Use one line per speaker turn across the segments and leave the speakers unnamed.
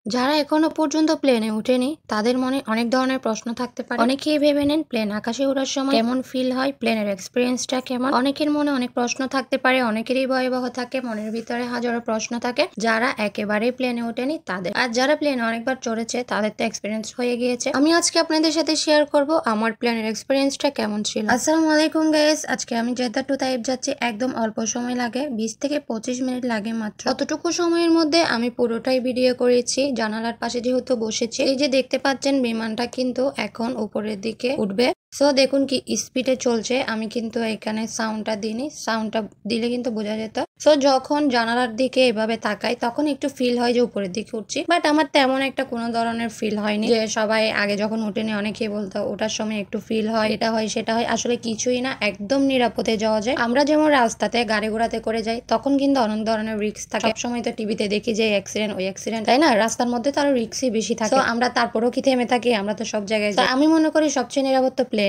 যারা এখনো পর্যন্ত প্লেনে ওঠেনি তাদের মনে অনেক ধরনের প্রশ্ন থাকতে পারে। অনেকেই ভেবে নেন প্লেন আকাশে ওঠার সময় কেমন ফিল হয়, প্লেনের এক্সপিরিয়েন্সটা কেমন। অনেকের মনে অনেক প্রশ্ন থাকতে পারে, অনেকেরই ভয়াবহ থাকে, মনের ভিতরে হাজারো প্রশ্ন থাকে যারা একেবারেই প্লেনে ওঠেনি তাদের। আর যারা প্লেনে অনেকবার চড়েছে তাদের তো এক্সপিরিয়েন্স হয়ে গিয়েছে। আমি আজকে আপনাদের সাথে শেয়ার করব আমার প্লেনের এক্সপিরিয়েন্সটা কেমন ছিল। আসসালামু আলাইকুম গাইস, আজকে আমি জেদ্দা টু তাইফ যাচ্ছি। একদম অল্প সময় লাগে, 20 থেকে 25 মিনিট লাগে মাত্র। অতটুকু সময়ের মধ্যে আমি পুরোটাই ভিডিও করেছি। জানালার পাশে যেহেতু বসেছি, এই যে দেখতে পাচ্ছেন বিমানটা কিন্তু এখন উপরের দিকে উঠবে। সো দেখুন কি স্পিডে চলছে। আমি কিন্তু এখানে সাউন্ডটা দিইনি, সাউন্ডটা দিলে কিন্তু বোঝা যেত। সো যখন জানালার দিকে এভাবে তাকাই তখন একটু ফিল হয় যে উপরের দিকে উঠছি, বাট আমার তেমন একটা কোনো ধরনের ফিল হয়নি। যে সবাই আগে যখন উঠেনি অনেকেই বলতো ওঠার সময় একটু ফিল হয়, এটা হয় সেটা হয়, আসলে কিছুই না, একদম নিরাপদে যাওয়া যায়। আমরা যেমন রাস্তাতে গাড়ি ঘোড়াতে করে যাই তখন কিন্তু অনেক ধরনের রিস্ক থাকে। সবসময় তো টিভিতে দেখি যে অ্যাক্সিডেন্ট ওই অ্যাক্সিডেন্ট, তাই না? রাস্তার মধ্যে তো আরো রিস্কই বেশি থাকে। আমরা তারপরেও কি থেমে থাকি? আমরা তো সব জায়গায় যাই। আমি মনে করি সবচেয়ে নিরাপদ তো প্লেন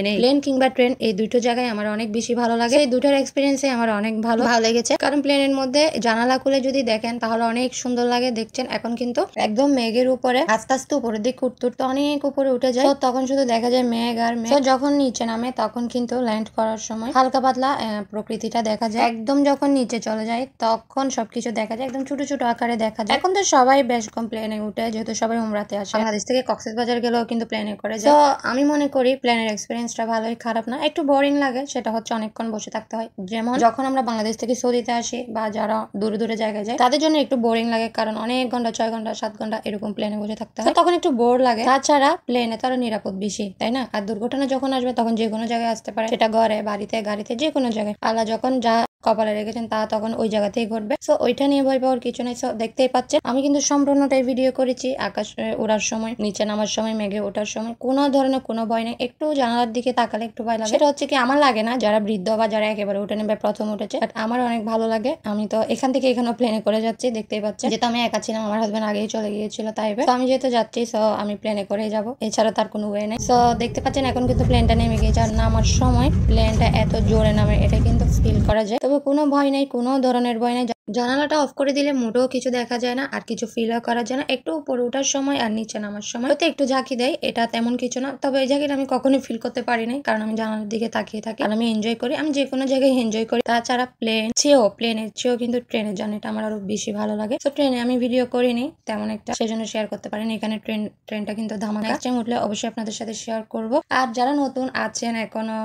কিংবা ট্রেন, এই দুটো জায়গায় আমার অনেক বেশি ভালো লাগে। এই দুটোর এক্সপিরিয়েন্সে আমার অনেক ভালো লেগেছে। কারণ প্লেনের মধ্যে জানালা খুলে যদি দেখেন তাহলে অনেক সুন্দর লাগে। দেখছেন এখন কিন্তু একদম মেঘের উপরে আস্তে আস্তে উপরের দিকে উঠতে উঠতে অনেক উপরে উঠে যায়। তখন শুধু দেখা যায় মেঘ আর মেঘ। যখন নিচে নামে তখন কিন্তু ল্যান্ড করার সময় হালকা পাতলা প্রকৃতিটা দেখা যায়। একদম যখন নিচে চলে যায় তখন সবকিছু দেখা যায় একদম ছোট ছোট আকারে দেখা যায়। এখন তো সবাই বেশ কম প্লেনে উঠে, যেহেতু সবাই উমরাতে আসে। বাংলাদেশ থেকে কক্সবাজার গেলেও কিন্তু প্লেনে করে যায়। তো আমি মনে করি প্লেনের এক্সপিরিয়েন্সটা ভালোই, খারাপ না। একটু বোরিং লাগে, সেটা হচ্ছে অনেকক্ষণ বসে থাকতে হয়। যেমন যখন আমরা বাংলাদেশ থেকে সৌদিতে আসি বা যারা দূরে দূরে জায়গায় যায় তাদের জন্য একটু বোরিং লাগে, কারণ অনেক ঘন্টা 6 ঘন্টা 7 ঘন্টা এরকম প্লেনে বসে থাকতে হয়, তখন একটু বোর লাগে। তাছাড়া প্লেনে তো আরো নিরাপদ বেশি, তাই না? আর দুর্ঘটনা যখন আসবে তখন যে কোনো জায়গায় আসতে পারে, সেটা ঘরে, বাড়িতে, গাড়িতে, যে কোনো জায়গায়। আল্লাহ যখন যা কপালে রেখেছেন তা তখন ওই জায়গাতেই ঘটবে। সো ওইটা নিয়ে ভয় পাওয়ার কিছু নেই। সো দেখতেই পাচ্ছেন আমি কিন্তু সম্পূর্ণটাই ভিডিও করেছি। আকাশে ওড়ার সময়, নিচে নামার সময়, মেঘে ওঠার সময় কোনো ধরনের কোনো ভয় নেই। একটু জানালার দিকে তাকালে একটু ভয় লাগে, সেটা হচ্ছে কি আমার লাগে না, যারা বৃদ্ধ বা যারা একেবারে উঠে নেবে প্রথম উঠেছে, বাট আমার অনেক ভালো লাগে। আমি তো এখান থেকে এখানে প্লেনে করে যাচ্ছি, দেখতেই পাচ্ছেন। যেহেতু আমি একা ছিলাম, আমার হাজবেন্ড আগেই চলে গিয়েছিল তাইবে। তো আমি যেহেতু যাচ্ছি, সো আমি প্লেনে করেই যাবো, এছাড়া তার কোনো ওয়ে নেই। সো দেখতে পাচ্ছেন এখন কিন্তু প্লেনটা নেমে গিয়েছে। আর নামার সময় প্লেনটা এত জোরে নামে এটা কিন্তু ফিল করা যায়। তবে কোনো ভয় নেই, কোনো ধরনের ভয় নেই। জানালাটা অফ করে দিলে মোটেও কিছু দেখা যায় না, আর কিছু ফিলও করা যায় না। একটু উপরে ওঠার সময় আর নিচে নামার সময় হয়তো একটু ঝাঁকি দেয়, এটা তেমন কিছু না। তবে এই জায়গাটা আমি কখনোই ফিল করতে পারি নাই, কারণ আমি জানালার দিকে তাকিয়ে থাকি আর আমি এনজয় করি। আমি যে কোনো জায়গায় এনজয় করি। তাছাড়া প্লেনের চেয়েও কিন্তু ট্রেনের জার্নিটা আমার আরো বেশি ভালো লাগে। তো ট্রেনে আমি ভিডিও করিনি তেমন একটা, সেজন্য শেয়ার করতে পারিনি। এখানে ট্রেনটা কিন্তু ধামাকা। নেক্সট টাইম উঠলে অবশ্যই আপনাদের সাথে শেয়ার করব। আর যারা নতুন আছেন, এখনো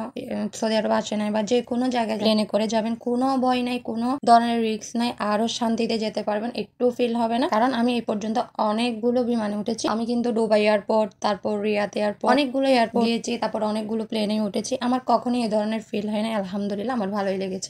সৌদি আরব আসে নাই বা যে কোনো জায়গায় প্লেনে করে যাবেন, কোনো ভয় নাই, কোনো ধরনের রিস্ক নাই, আরো শান্তিতে যেতে পারবেন, একটু ফিল হবে না। কারণ আমি এই পর্যন্ত অনেকগুলো বিমানে উঠেছি। আমি কিন্তু দুবাই এয়ারপোর্ট, তারপর রিয়াদ এয়ারপোর্ট, অনেকগুলো এয়ারপোর্ট গিয়েছি, তারপর অনেকগুলো প্লেনে উঠেছি। আমার কখনোই এই ধরনের ফিল হয় না। আলহামদুলিল্লাহ, আমার ভালোই লেগেছে।